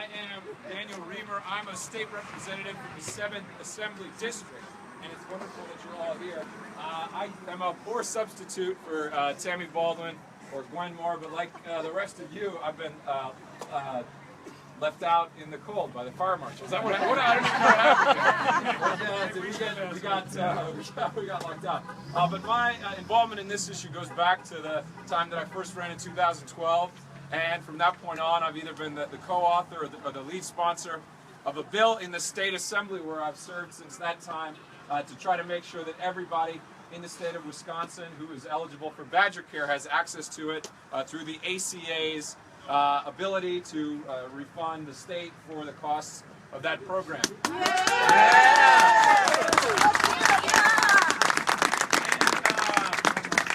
I am Daniel Reimer. I'm a state representative from the 7th Assembly District, and it's wonderful that you're all here. I am a poor substitute for Tammy Baldwin or Gwen Moore, but like the rest of you, I've been left out in the cold by the fire marshal. Is that what I don't even know what happened. We got locked out. But my involvement in this issue goes back to the time that I first ran in 2012. And from that point on, I've either been the co-author or the lead sponsor of a bill in the state assembly where I've served since that time to try to make sure that everybody in the state of Wisconsin who is eligible for Badger Care has access to it through the ACA's ability to refund the state for the costs of that program.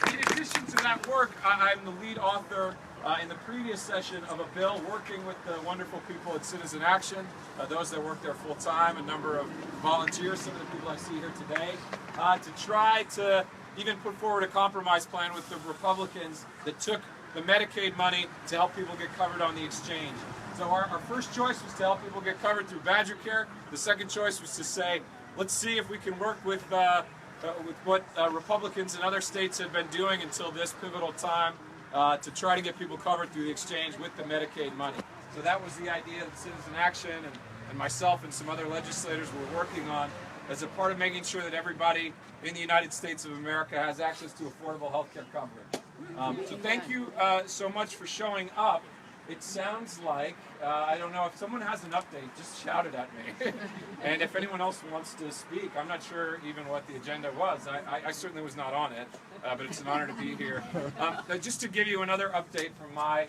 And, in addition to that work, I'm the lead author in the previous session of a bill working with the wonderful people at Citizen Action, those that work there full time, a number of volunteers, some of the people I see here today, to try to even put forward a compromise plan with the Republicans that took the Medicaid money to help people get covered on the exchange. So our first choice was to help people get covered through Badger Care. The second choice was to say, let's see if we can work with what Republicans in other states had been doing until this pivotal time to try to get people covered through the exchange with the Medicaid money. So that was the idea that Citizen Action and myself and some other legislators were working on as a part of making sure that everybody in the United States of America has access to affordable health care coverage. So thank you so much for showing up. It sounds like, I don't know, if someone has an update, just shout it at me. And if anyone else wants to speak, I'm not sure even what the agenda was. I certainly was not on it, but it's an honor to be here. Just to give you another update from my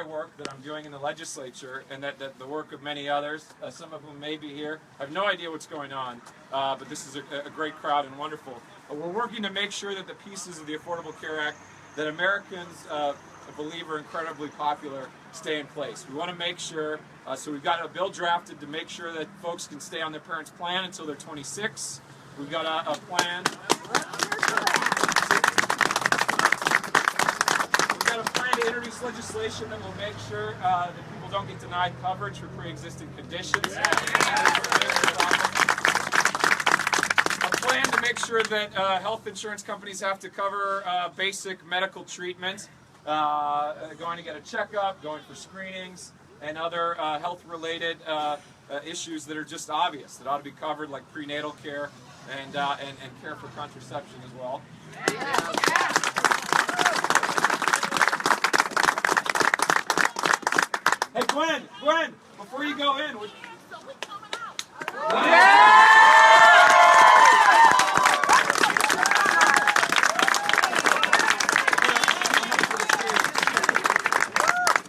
work that I'm doing in the legislature, and that the work of many others, some of whom may be here. I have no idea what's going on, but this is a great crowd and wonderful. We're working to make sure that the pieces of the Affordable Care Act that Americans believe are incredibly popular stay in place. We want to make sure, so we've got a bill drafted to make sure that folks can stay on their parents' plan until they're 26. We've got a plan. To introduce legislation that will make sure that people don't get denied coverage for pre-existing conditions. A plan to make sure that health insurance companies have to cover basic medical treatment, going to get a checkup, going for screenings, and other health-related issues that are just obvious, that ought to be covered, like prenatal care and care for contraception as well. Hey, Gwen, before you go in, so we coming out.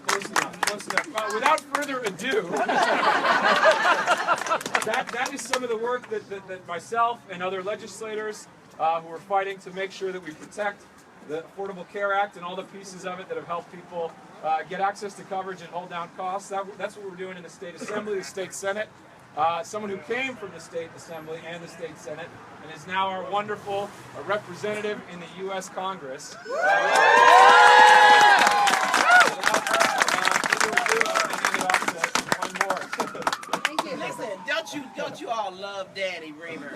Close enough. Without further ado, that is some of the work that myself and other legislators who are fighting to make sure that we protect the Affordable Care Act and all the pieces of it that have helped people get access to coverage and hold down costs. That's what we're doing in the State Assembly, the State Senate. Someone who came from the State Assembly and the State Senate and is now our wonderful representative in the U.S. Congress. Listen, don't you all love Daddy Reimer?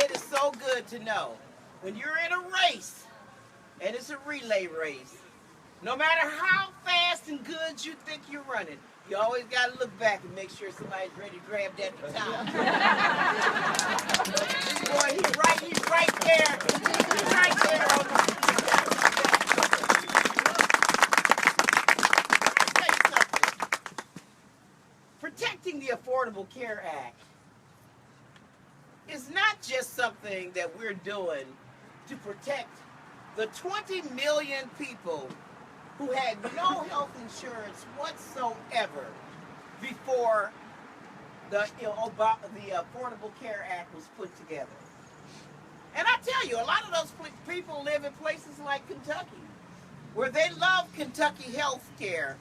It is so good to know when you're in a race, and it's a relay race, no matter how fast and good you think you're running, you always got to look back and make sure somebody's ready to grab that baton. Boy, he's right there. He's right there. I'll tell you something. Protecting the Affordable Care Act is not just something that we're doing to protect the 20 million people who had no health insurance whatsoever before the Affordable Care Act was put together. And I tell you, a lot of those people live in places like Kentucky, where they love Kentucky health care,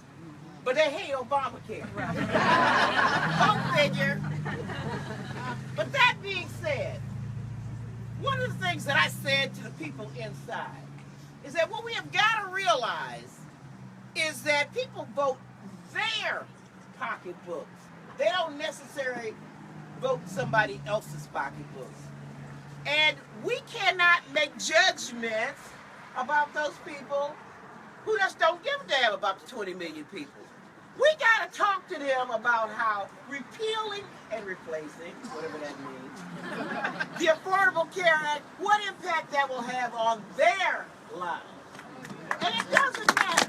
but they hate Obamacare. Go figure. But that being said, one of the things that I said to the people inside is that what we have got to realize is that people vote their pocketbooks. They don't necessarily vote somebody else's pocketbooks. And we cannot make judgments about those people who just don't give a damn about the 20 million people. We got to talk to them about how repealing and replacing, whatever that means, the Affordable Care Act, what impact that will have on their lives. And it doesn't matter.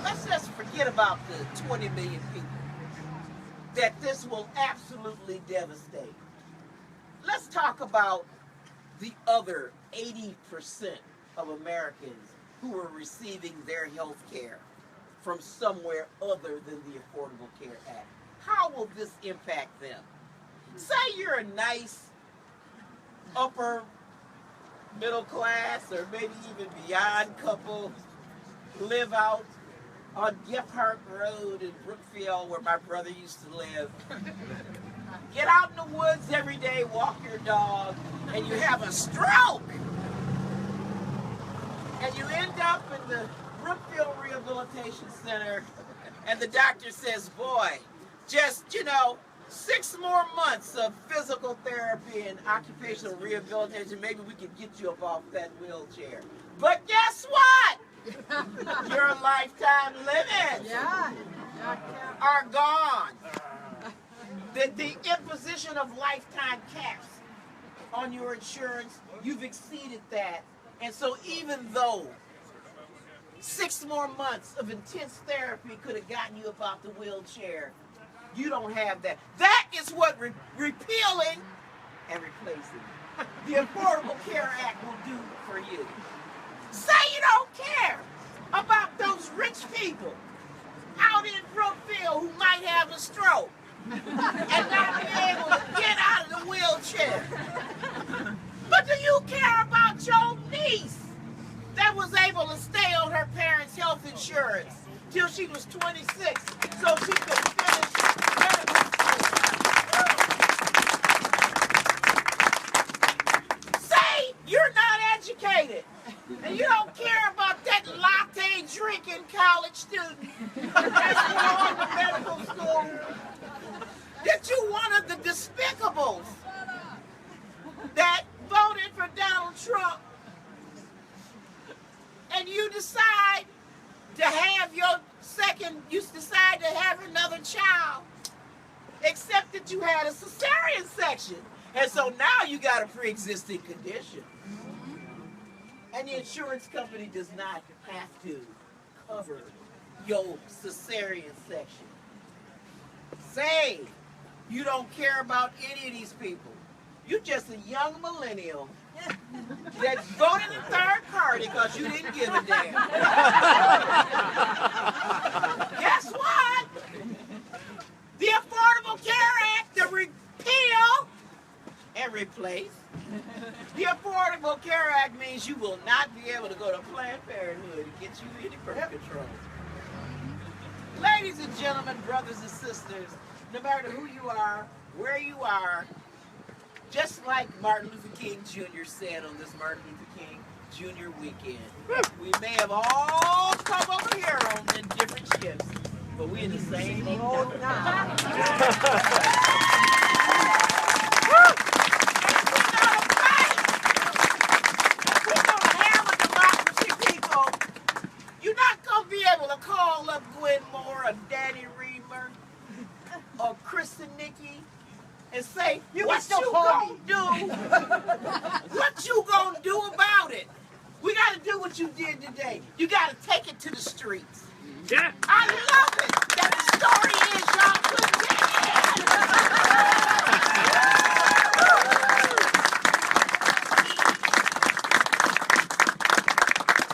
Let's just forget about the 20 million people that this will absolutely devastate. Let's talk about the other 80% of Americans who are receiving their health care from somewhere other than the Affordable Care Act. How will this impact them? Say you're a nice upper middle class or maybe even beyond couple, live out on Gephardt Road in Brookfield where my brother used to live. Get out in the woods every day, walk your dog, and you have a stroke. And you end up in the Brookfield Rehabilitation Center, and the doctor says, boy, just, 6 more months of physical therapy and occupational rehabilitation, maybe we could get you up off that wheelchair. But guess what? Your lifetime limits are gone. The imposition of lifetime caps on your insurance, you've exceeded that. And so even though 6 more months of intense therapy could have gotten you up off the wheelchair, you don't have that. That is what repealing and replacing the Affordable Care Act will do for you. Say you don't care about those rich people out in Brookfield who might have a stroke and not be able to get out of the wheelchair. But do you care about your niece that was able to stay on her parents' health insurance till she was 26 so she could finish medical school? Say you're not educated and you don't care about that latte drinking college student that's going to medical school. That you one of the despicables that voted for Donald Trump, and you decide to have another child, except that you had a cesarean section. And so now you got a pre-existing condition. And the insurance company does not have to cover your cesarean section. Say you don't care about any of these people. You're just a young millennial that voted the third party because you didn't give a damn. Guess what? The Affordable Care Act, the repeal and replace. The Affordable Care Act means you will not be able to go to Planned Parenthood and get you any birth control. Ladies and gentlemen, brothers and sisters, no matter who you are, where you are, just like Martin Luther King Jr. said on this Martin Luther King Jr. weekend, we may have all come over here on in different ships, but we in the same boat now. You're not going to be able to call up Gwen Moore or Danny Reimer or Sinicki and say, what you gonna do? What you gonna do about it? We got to do what you did today. You got to take it to the streets. Yeah. I love it that the story is y'all couldn't get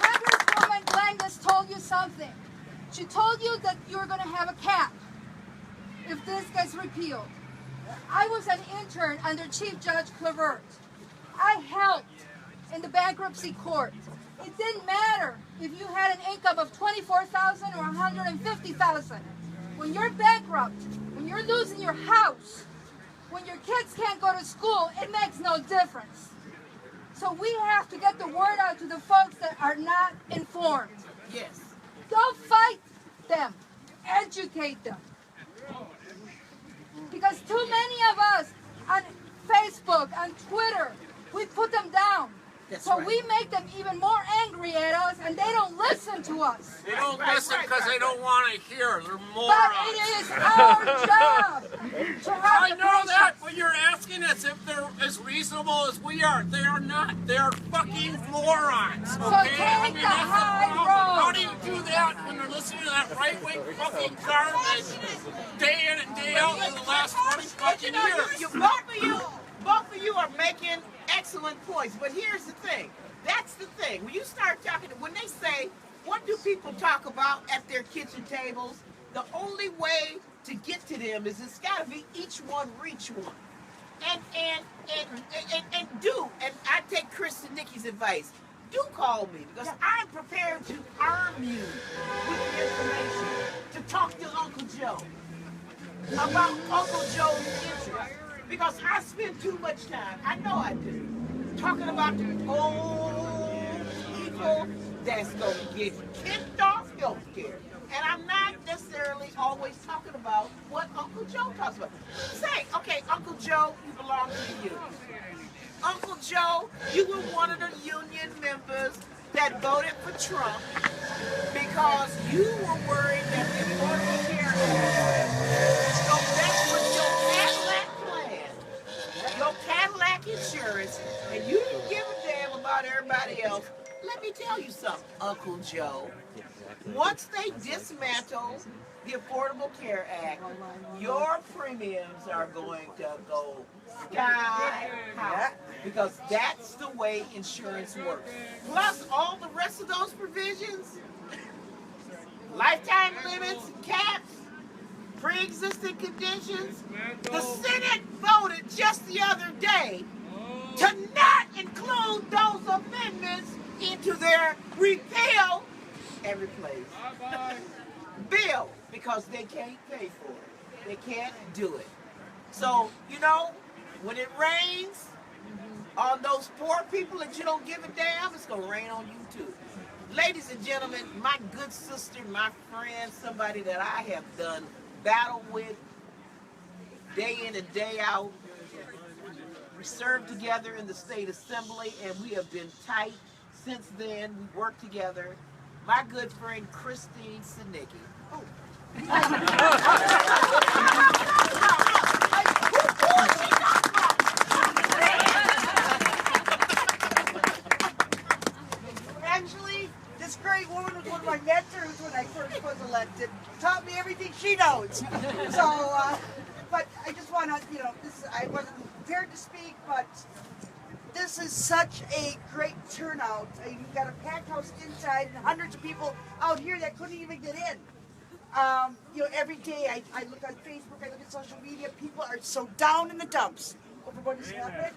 Congresswoman Glenn just told you something. She told you that you're going to have a cap if this gets repealed. I was an intern under Chief Judge Clavert. I helped in the bankruptcy court. It didn't matter if you had an income of $24,000 or $150,000. When you're bankrupt, when you're losing your house, when your kids can't go to school, it makes no difference. So we have to get the word out to the folks that are not informed. Yes. Don't fight them. Educate them. Because too many of us on Facebook, on Twitter, we put them down. That's So right. we make them even more angry at us, and they don't listen to us. They don't listen because they don't want to hear. They're But morons. it is our job to have I the know that, patience. but you're asking us if they're as reasonable as we are. They are not. They are fucking morons. So Okay? take the that's high problem. road. How do you do that when they're listening to that right-wing fucking garbage day in and day out for the last 20 But you fucking know, years? both of you are making excellent points. But here's the thing. That's the thing. When you start talking, when they say, what do people talk about at their kitchen tables? The only way to get to them is it's got to be each one reach one. And I take Chris Sinicki's advice. Do call me because I'm prepared to arm you with the information to talk to Uncle Joe about Uncle Joe's interests. Because I spend too much time, I know I do, talking about the old people that's going to get kicked off health care. And I'm not necessarily always talking about what Uncle Joe talks about. Say, okay, Uncle Joe, you belong to the union. Uncle Joe, you were one of the union members that voted for Trump because you were worried that the Affordable Care Act, so that's what your Cadillac plan, your Cadillac insurance, and you didn't give a damn about everybody else. Let me tell you something, Uncle Joe. Once they dismantle the Affordable Care Act, your premiums are going to go sky high because that's the way insurance works. Plus all the rest of those provisions, lifetime limits, caps, pre-existing conditions. The Senate voted just the other day to not include those amendments into their repeal and replace bill because they can't pay for it. They can't do it. So, you know, when it rains on those poor people that you don't give a damn, it's going to rain on you too. Ladies and gentlemen, my good sister, my friend, somebody that I have done battle with day in and day out. We served together in the state assembly and we have been tight since then. We worked together. My good friend Christine Sinicki. Oh. Actually, this great woman was one of my mentors when I first was elected. Taught me everything she knows. So, but I just want to, I wasn't prepared to speak, but this is such a great turnout. You've got a packed house inside and hundreds of people out here that couldn't even get in. Every day I look on Facebook, I look at social media, people are so down in the dumps over what has happened.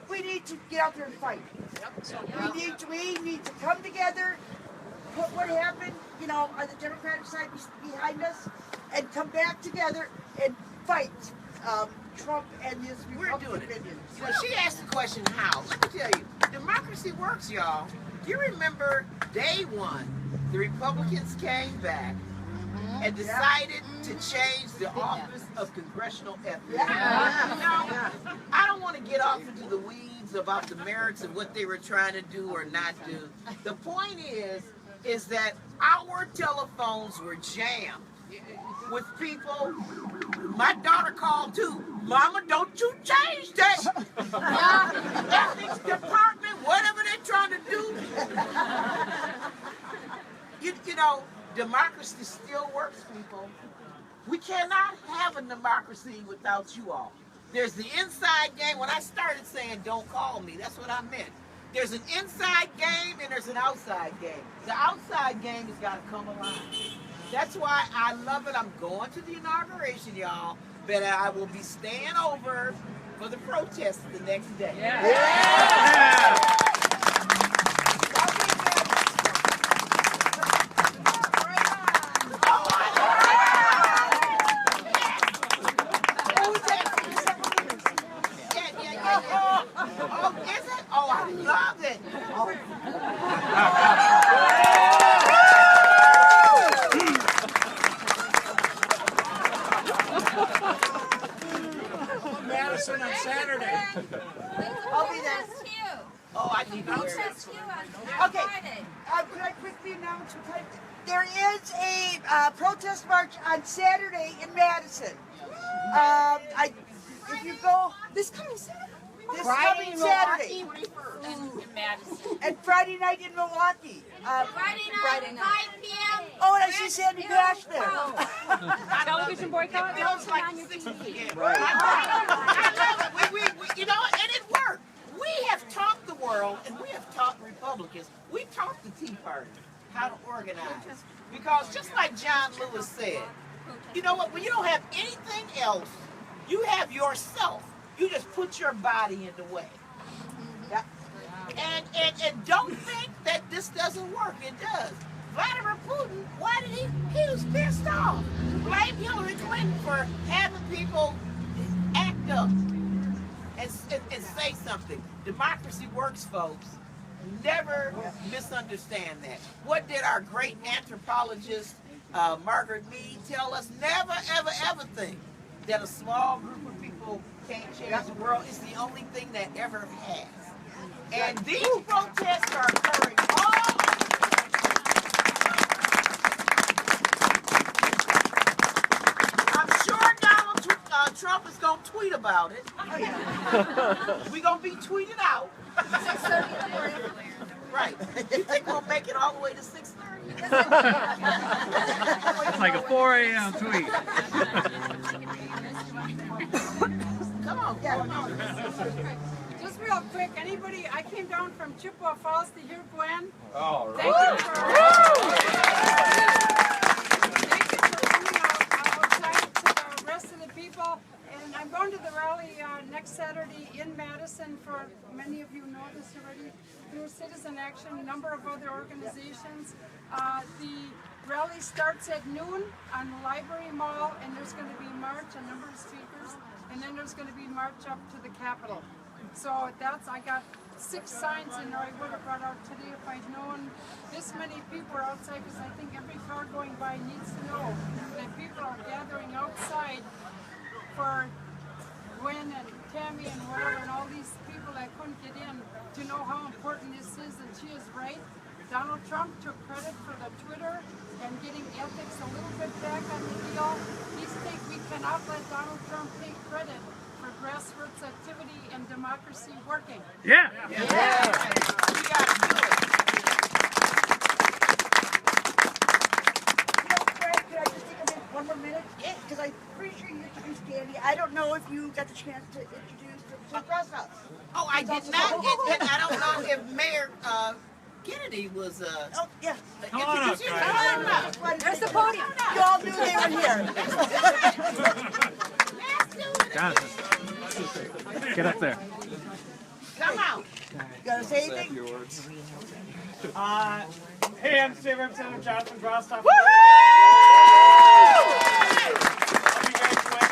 We need to get out there and fight. We need to come together, put what happened, on the Democratic side behind us, and come back together and fight Trump and his Republican opinions. She asked the question, how? Let me tell you, democracy works, y'all. Do you remember day one, the Republicans came back and decided to change the office of congressional ethics? Now, I don't want to get off into the weeds about the merits of what they were trying to do or not do. The point is that our telephones were jammed with people. My daughter called too. Mama, don't you change that. Ethics department, whatever they're trying to do. Democracy still works, people. We cannot have a democracy without you all. There's the inside game. When I started saying don't call me, that's what I meant. There's an inside game and there's an outside game. The outside game has got to come alive. That's why I love it. I'm going to the inauguration, y'all, but I will be staying over for the protest the next day. Oh, is it? Oh, I love Okay, could I quickly announce there is a protest march on Saturday in Madison. If you go This coming Saturday. this Friday coming in Saturday Milwaukee and Madison. and Friday night in Milwaukee. Friday night, 5 p.m. Oh, and I see Sandy Nash there. Television boycott? It feels like 6 p.m. I love it. We, you know, and it worked. We have taught the world, and we have taught Republicans, we taught the Tea Party how to organize. Because just like John Lewis said, you know what, when you don't have anything else, you have yourself. You just put your body in the way. Yeah. And don't think that this doesn't work. It does. Vladimir Putin, why did he was pissed off. Blame Hillary Clinton for having people act up and say something. Democracy works, folks. Never misunderstand that. What did our great anthropologist Margaret Mead tell us? Never, ever, ever think that a small group of people can't change the world. It's the only thing that ever has. And these protests are occurring all I'm sure Donald Trump is going to tweet about it. We're going to be tweeted out. 6:30 in the morning. Right. You think we'll make it all the way to 6:30? It's like a 4 a.m. tweet. Come on. Just real quick, anybody, I came down from Chippewa Falls to hear Gwen. All right. Thank you for coming outside to the rest of the people. And I'm going to the rally next Saturday in Madison for, many of you know this already, through Citizen Action, a number of other organizations. The rally starts at noon on the Library Mall, and there's going to be march, a number of speakers, and then there's going to be march up to the Capitol. So I got 6 signs in there I would have brought out today if I'd known this many people are outside, because I think every car going by needs to know that people are gathering outside for Gwen and Tammy and whatever, and all these people that couldn't get in, to know how important this is, and she is right. Donald Trump took credit for the Twitter and getting ethics a little bit back on the deal. We cannot let Donald Trump take credit for grassroots activity and democracy working. Yeah. We got to do it. Greg, could I just take a minute, one more minute? Because I'm pretty sure you introduced Danny. I don't know if you got the chance to introduce the Brostoff. Oh, I did not. And I don't know if Mayor Kennedy was. Oh, yeah. Come on up, guys. There's the podium. You all knew they were here. Jonathan, get up there. Come out. You gotta say anything? Hey, I'm State Representative Jonathan Brostoff. I'll be very quick.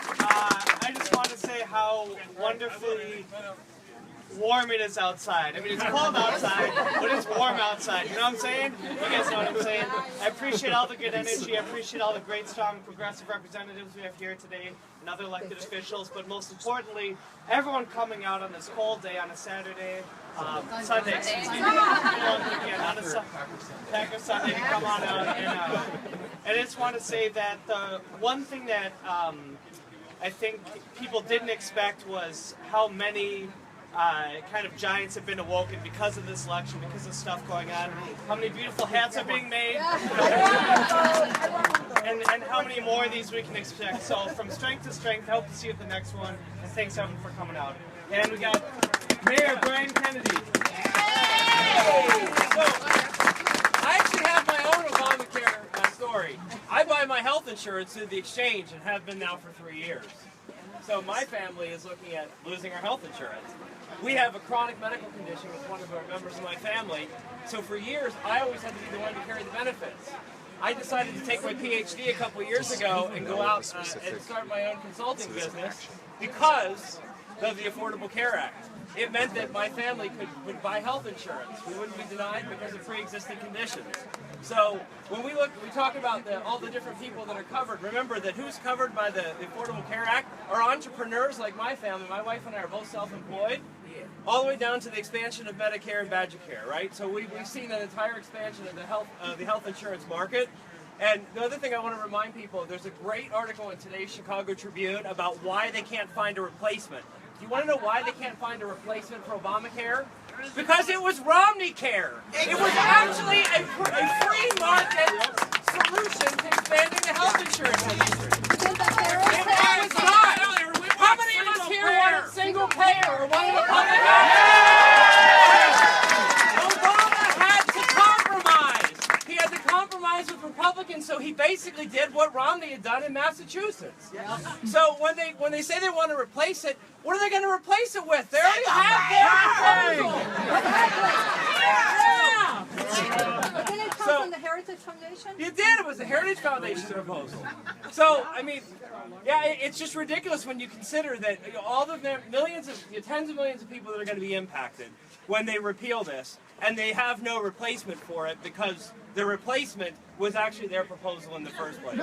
I just want to say how wonderfully warm it is outside. I mean, it's cold outside, but it's warm outside. You know what I'm saying? You guys know what I'm saying. I appreciate all the good energy. I appreciate all the great, strong, progressive representatives we have here today and other elected officials. But most importantly, everyone coming out on this cold day on a Saturday, Sunday, excuse me. On a Packer Sunday to come on out. And I just want to say that the one thing that I think people didn't expect was how many kind of giants have been awoken because of this election, because of stuff going on. How many beautiful hats are being made, and how many more of these we can expect. So from strength to strength, I hope to see you at the next one, and thanks everyone for coming out. And we got Mayor Bryan Kennedy. So, I actually have my own Obamacare story. I buy my health insurance through the exchange and have been now for 3 years. So my family is looking at losing our health insurance. We have a chronic medical condition with one of our members of my family, so for years I always had to be the one to carry the benefits. I decided to take my PhD a couple years ago and go out and start my own consulting business because of the Affordable Care Act. It meant that my family could buy health insurance. We wouldn't be denied because of pre-existing conditions. So when we talk about all the different people that are covered, remember that who's covered by the Affordable Care Act are entrepreneurs like my family. My wife and I are both self-employed. all the way down to the expansion of Medicare and Badgecare, right? So we've seen an entire expansion of the health insurance market. And the other thing I want to remind people, there's a great article in today's Chicago Tribune about why they can't find a replacement. Do you want to know why they can't find a replacement for Obamacare? Because it was Romney Care. It was actually a free market solution to expanding the health insurance industry. It was not. How many of us here wanted single payer or wanted a public health? Obama had to compromise. He had to compromise with Republicans, so he basically did what Romney had done in Massachusetts. So when they say they want to replace it, what are they going to replace it with? They already have their proposal. Didn't it come from the Heritage Foundation? You did. It was the Heritage Foundation proposal. So, I mean, yeah, it's just ridiculous when you consider that all the tens of millions of people that are going to be impacted when they repeal this, and they have no replacement for it because the replacement was actually their proposal in the first place.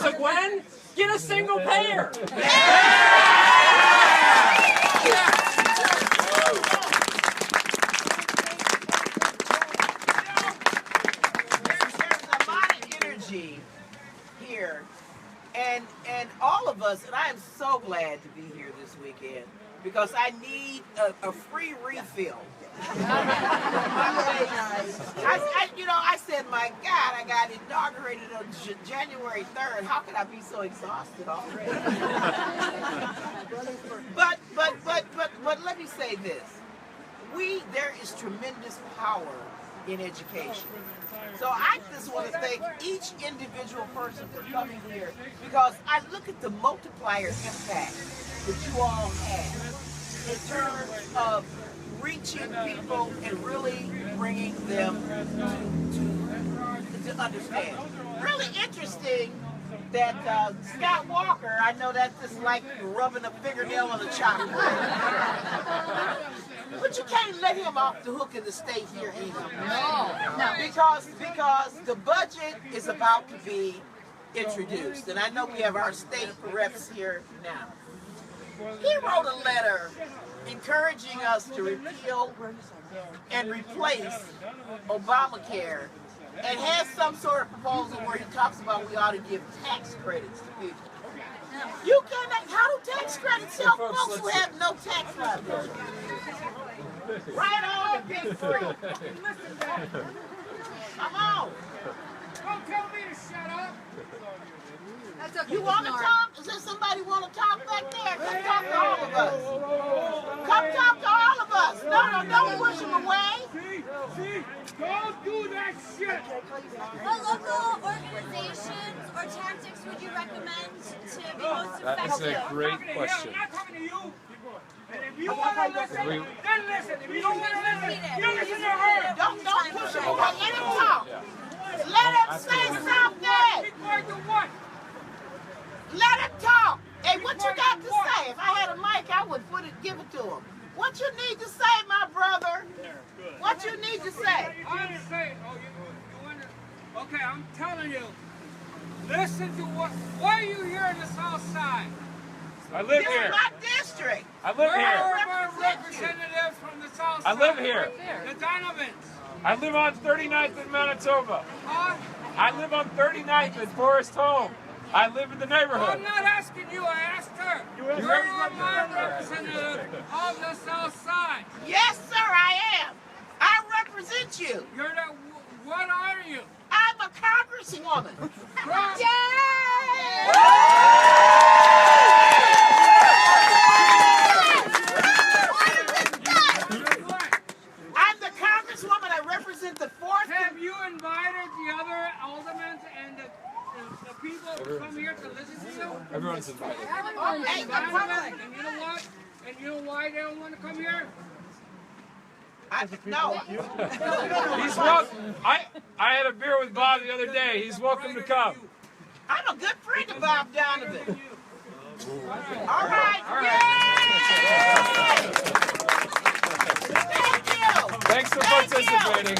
So, Gwen, get a single payer. Here, and all of us, and I am so glad to be here this weekend because I need a free refill. I said, my God, I got inaugurated on January 3rd. How could I be so exhausted already? but let me say this: there is tremendous power in education. So I just want to thank each individual person for coming here because I look at the multiplier impact that you all have in terms of reaching people and really bringing them to understand. Really interesting that Scott Walker, I know that's just like rubbing a fingernail on a chalkboard. But you can't let him off the hook in the state here either. No. Because the budget is about to be introduced. And I know we have our state reps here now. He wrote a letter encouraging us to repeal and replace Obamacare and has some sort of proposal where he talks about we ought to give tax credits to people. You cannot, how do tax credits help folks who have no tax liability? Right on, big fruit. Come on. Don't tell me to shut up. You want to talk? Is there somebody want to talk back there? Come talk to all of us. Come talk to all of us. No, don't push them away. See, don't do that shit. What local organizations or tactics would you recommend to be most effective? That is a great question. I'm not talking to you. And if you want to listen, then listen. If you don't want to listen, you listen to her. Don't push them away. Let him talk. Let him say something. Be quiet to what? Let him talk. Hey, what you got to say? If I had a mic, I would give it to him. What you need to say, my brother? What you need to say? I'm saying, you wonder? Okay, I'm telling you. Listen to why are you here in the Southside? I live This here. is my district. I live Where here. are our representatives from the Southside? I live here. The Donovans. I live on 39th in Manitoba. Huh? I live on 39th in Forest Home. I live in the neighborhood. I'm not asking you, I asked her. You're my representative of the Southside. Yes, sir, I am. I represent you. You're the, what are you? I'm a congresswoman. I'm the congresswoman. I represent the 4th. Have you invited the other aldermen and the people who come here to listen to you? Everyone's invited. Hey, And you know what? And you know why they don't want to come here? No. He's welcome. I had a beer with Bob the other day. He's welcome to come. I'm a good friend of Bob Donovan. All right. Yay! Thank you. Thanks for participating.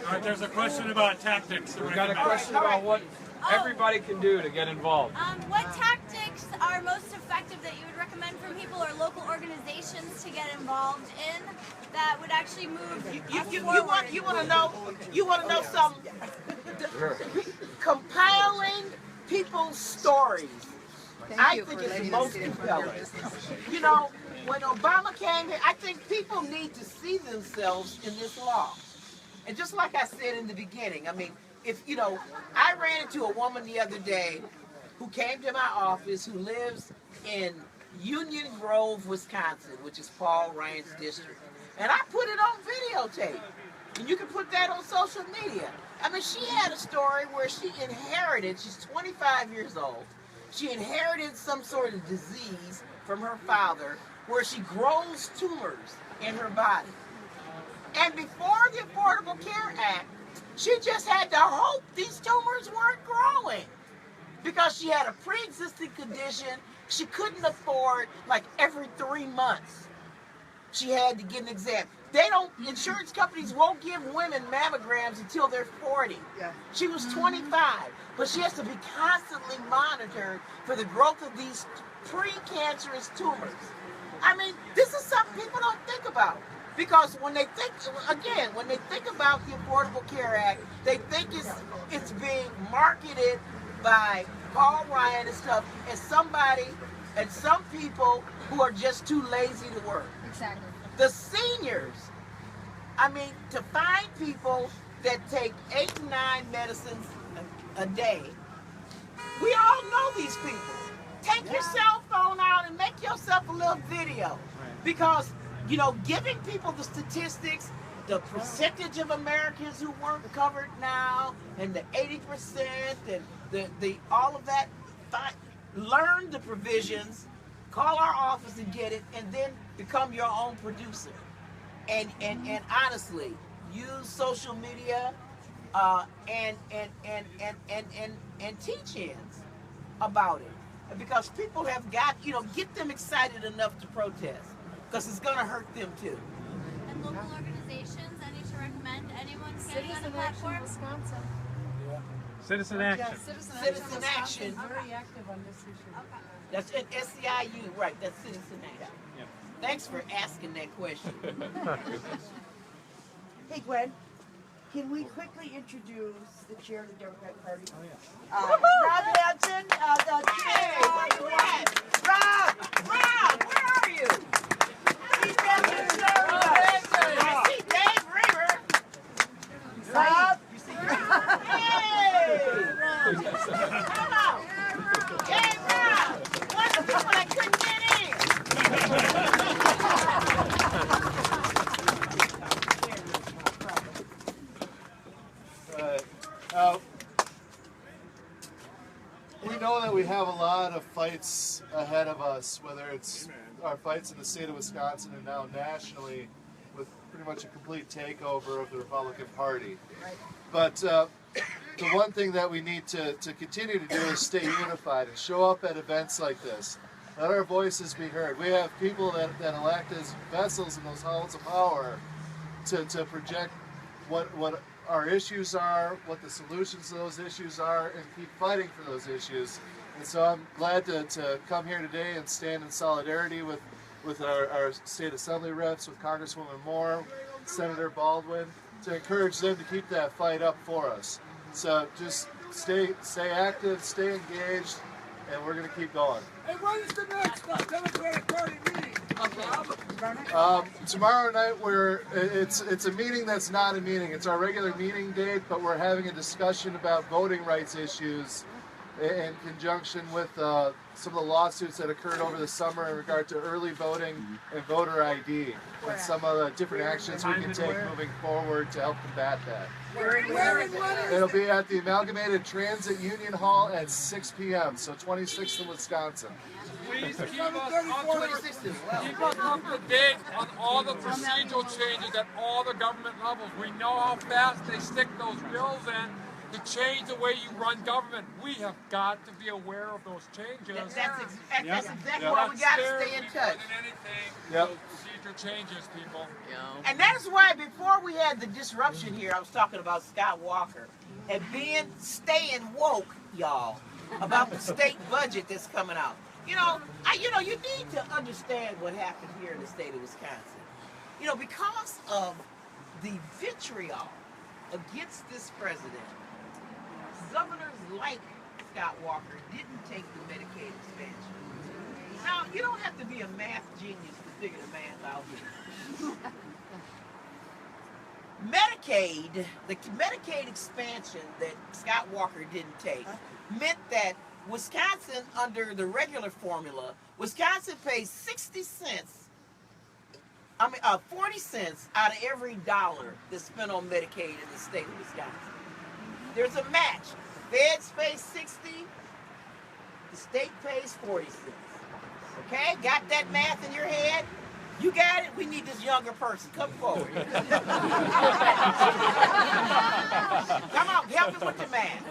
All right, there's a question about tactics. We've got a question about what everybody can do to get involved. What tactics people or local organizations to get involved in that would actually move You forward? want to know something? Compiling people's stories, I think is the most compelling. You know, when Obama came here, I think people need to see themselves in this law. And just like I said in the beginning, I mean, if, you know, I ran into a woman the other day who came to my office who lives in Union Grove, Wisconsin, which is Paul Ryan's district. And I put it on videotape. And you can put that on social media. I mean, she had a story where she inherited, she's 25 years old, she inherited some sort of disease from her father where she grows tumors in her body. And before the Affordable Care Act, she just had to hope these tumors weren't growing because she had a pre-existing condition she couldn't afford, like every 3 months. She had to get an exam. Insurance companies won't give women mammograms until they're 40. Yeah. She was 25, but she has to be constantly monitored for the growth of these precancerous tumors. I mean, this is something people don't think about. Because when they think about the Affordable Care Act, they think it's being marketed by Paul Ryan and stuff as somebody and some people who are just too lazy to work. Exactly. The seniors, I mean, to find people that take 8 to 9 medicines a day, we all know these people. Take your cell phone out and make yourself a little video. Because, you know, giving people the statistics, the percentage of Americans who weren't covered now, and the 80%, and the all of that, learn the provisions, call our office and get it, and then become your own producer. And honestly, use social media and teach-ins about it. Because people have got, you know, get them excited enough to protest. Because it's going to hurt them too. And local organizations, any to recommend anyone standing on a platform? Wisconsin. Citizen action. Citizen action. Very active on this issue. Okay. That's at SCIU, right? That's citizen action. Yeah. Thanks for asking that question. Hey Gwen, can we quickly introduce the chair of the Democratic Party? Oh, yeah. Rob Hanson, the Hey, chair. where you at? Rob, where are you? He's been here so much. I see Dave Reimer. Rob, Hey! Hello! Hey, Rob! What's the people that couldn't get we know that we have a lot of fights ahead of us, whether it's our fights in the state of Wisconsin and now nationally with pretty much a complete takeover of the Republican Party. But the one thing that we need to continue to do is stay unified and show up at events like this. Let our voices be heard. We have people that elect as vessels in those halls of power to project what our issues are, what the solutions to those issues are, and keep fighting for those issues. And so I'm glad to come here today and stand in solidarity with our state assembly reps, with Congresswoman Moore, Senator Baldwin, to encourage them to keep that fight up for us. So just stay active, stay engaged, and we're going to keep going. Hey, when's the next Democratic Party meeting? Tomorrow night it's a meeting that's not a meeting. It's our regular meeting date, but we're having a discussion about voting rights issues in conjunction with some of the lawsuits that occurred over the summer in regard to early voting and voter ID, and some of the different actions we can take moving forward to help combat that. It'll be at the Amalgamated Transit Union Hall at 6 p.m., so 26th in Wisconsin. Please keep us up to date on all the procedural changes at all the government levels. We know how fast they stick those bills in to change the way you run government. We have got to be aware of those changes. That's exactly why we got to stay in touch. Those procedure changes, people. And that is why before we had the disruption here, I was talking about Scott Walker and staying woke, y'all, about the state budget that's coming out. You need to understand what happened here in the state of Wisconsin. Because of the vitriol against this president, governors like Scott Walker didn't take the Medicaid expansion. Now, you don't have to be a math genius to figure the math out here. The Medicaid expansion that Scott Walker didn't take meant that Wisconsin, under the regular formula, Wisconsin pays 40 cents out of every dollar that's spent on Medicaid in the state of Wisconsin. There's a match. Feds pays 60, the state pays 40 cents. Okay, got that math in your head? You got it? We need this younger person. Come forward. Come on, help me with your math.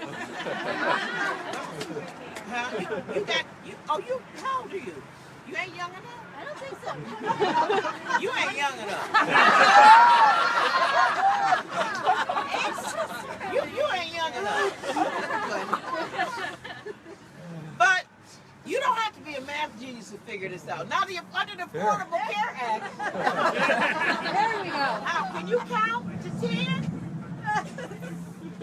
How old are you? You ain't young enough? I don't think so. You ain't young enough. you ain't young enough. But you don't have to be a math genius to figure this out. Now, under the Affordable Care Act, There we go. now, can you count to 10?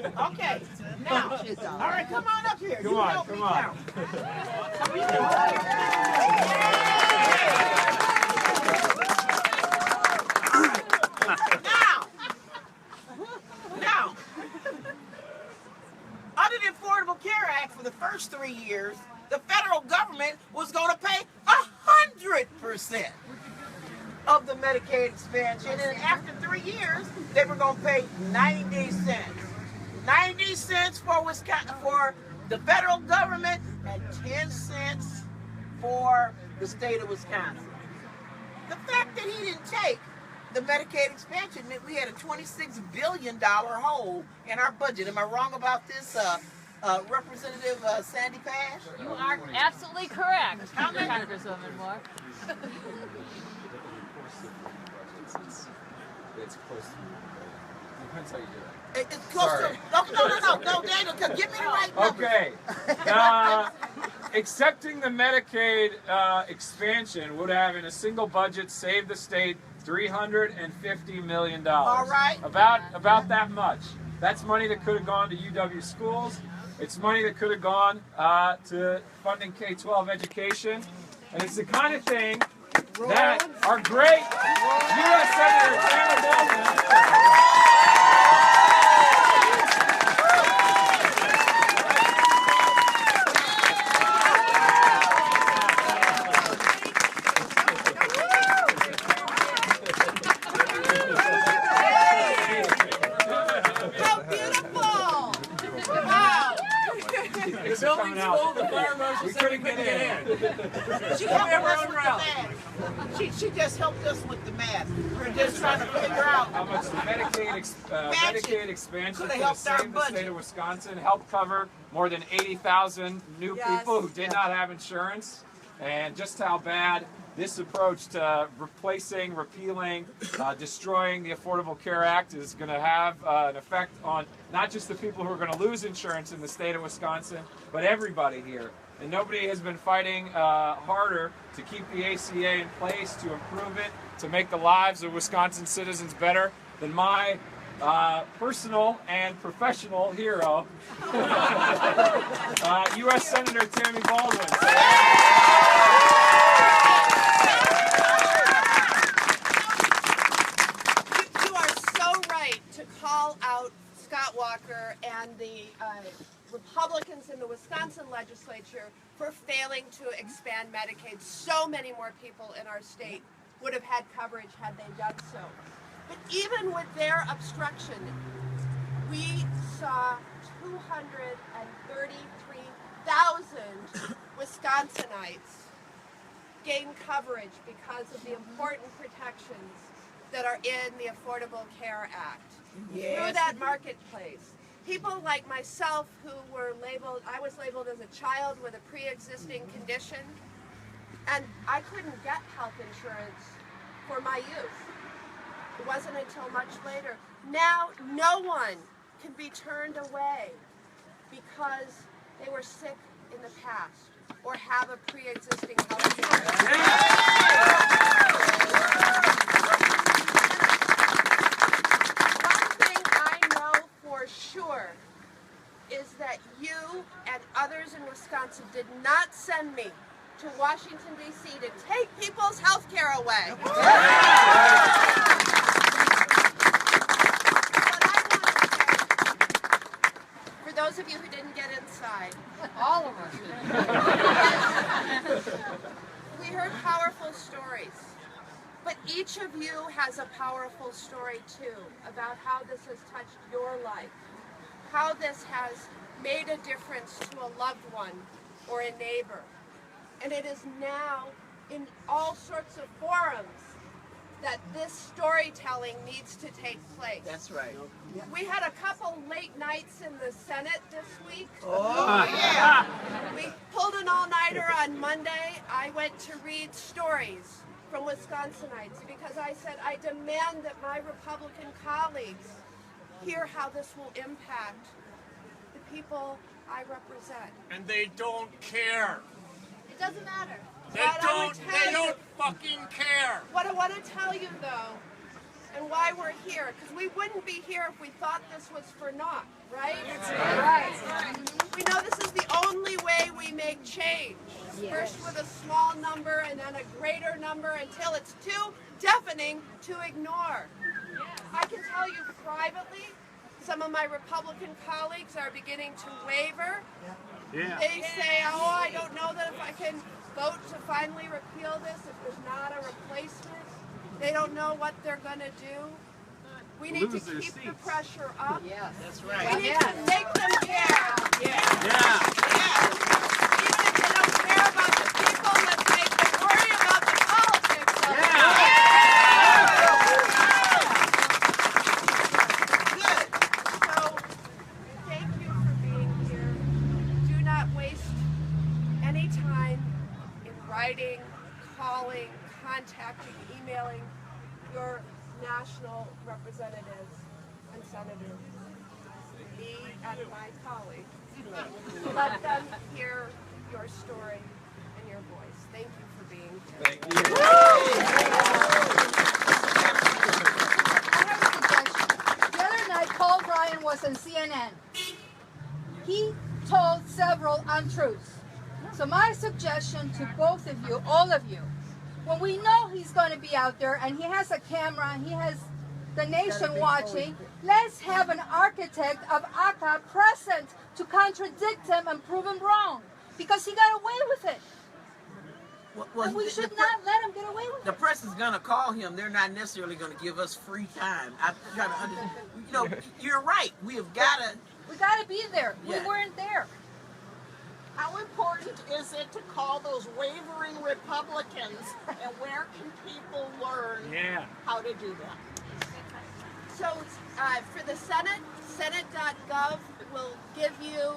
Okay. Now, all right, come on up here. Come on, come on. Count. Now, under the Affordable Care Act, for the first 3 years, the federal government was going to pay 100% of the Medicaid expansion, and after 3 years, they were going to pay 90 cents. 90 cents for the federal government and 10 cents for the state of Wisconsin. The fact that he didn't take the Medicaid expansion meant we had a $26 billion hole in our budget. Am I wrong about this, Representative Sandy Pash? You are absolutely correct, How many? Congresswoman Moore. It's close to depends how you do it. It's close to. No, Daniel, give me the right number. Okay. Accepting the Medicaid expansion would have, in a single budget, saved the state $350 million. All right. About that much. That's money that could have gone to UW schools. It's money that could have gone to funding K-12 education. And it's the kind of thing that our great U.S. Senator Tammy Baldwin Building school, the fire marshal said we couldn't get in. She helped us with the math. She just helped us with the math. We're just trying to figure out how much the Medicaid expansion could to have save helped the our state of Wisconsin helped cover more than 80,000 new people who did not have insurance, and just how bad this approach to repealing, destroying the Affordable Care Act is going to have an effect on not just the people who are going to lose insurance in the state of Wisconsin, but everybody here. And nobody has been fighting harder to keep the ACA in place, to improve it, to make the lives of Wisconsin citizens better than my personal and professional hero, U.S. Senator Tammy Baldwin. Call out Scott Walker and the Republicans in the Wisconsin legislature for failing to expand Medicaid. So many more people in our state would have had coverage had they done so. But even with their obstruction, we saw 233,000 Wisconsinites gain coverage because of the important protections that are in the Affordable Care Act. Through that marketplace. People like myself who were labeled, I was labeled as a child with a pre-existing condition, and I couldn't get health insurance for my youth. It wasn't until much later. Now, no one can be turned away because they were sick in the past. or have a pre-existing health condition. One thing I know for sure is that you and others in Wisconsin did not send me to Washington, D.C. to take people's health care away. For those of you who didn't get inside, All of us. we heard powerful stories, but each of you has a powerful story too about how this has touched your life, how this has made a difference to a loved one or a neighbor. And it is now in all sorts of forums that this storytelling needs to take place. That's right. We had a couple late nights in the Senate this week. Oh, yeah. We pulled an all-nighter on Monday. I went to read stories from Wisconsinites because I said I demand that my Republican colleagues hear how this will impact the people I represent. And they don't care. It doesn't matter. They don't fucking care. What I want to tell you though, and why we're here, because we wouldn't be here if we thought this was for naught, right? Right. We know this is the only way we make change. First with a small number and then a greater number until it's too deafening to ignore. I can tell you privately, some of my Republican colleagues are beginning to waver. Yeah. They say, oh, I don't know that if I can vote to finally repeal this if there's not a replacement. They don't know what they're going to do. We need to keep the pressure up. Yes, that's right. We need to make them care. Yeah. Even if they don't care about the people, let's make them worry about the politics of it. Good. So, thank you for being here. Do not waste any time in writing, calling, contacting, emailing your national representatives and senators, me and my colleagues. Let them hear your story and your voice. Thank you for being here. Thank you. I have a suggestion. The other night, Paul Bryan was on CNN. He told several untruths. So my suggestion to both of you, all of you, when we know he's going to be out there and he has a camera and he has the nation watching, let's have an architect of ACA present to contradict him and prove him wrong. Because he got away with it. And we should not let him get away with it. The press is going to call him. They're not necessarily going to give us free time. I try to understand. You know, you're right. We have got to. We got to be there. Yeah. We weren't there. How important is it to call those wavering Republicans, and where can people learn how to do that? So for the Senate, senate.gov will give you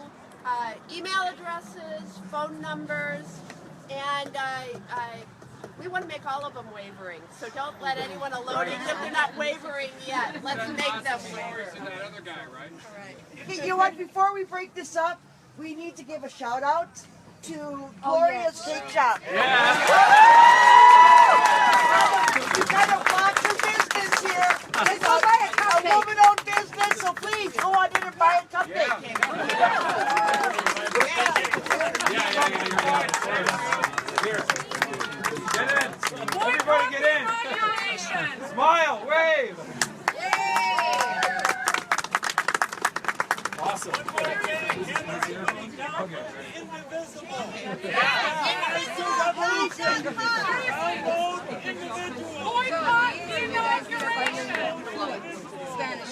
email addresses, phone numbers, and we want to make all of them wavering. So don't let anyone alone, even if they're not wavering yet. Let's make them waver. That other guy, right? All right. You know what? Before we break this up, we need to give a shout out to Gloria's Cake Shop. We've got a box of business here. It's a woman-owned business, so please go on in and buy a cupcake. Here. Get in. Everybody get in. Smile, wave. Awesome. Spanish.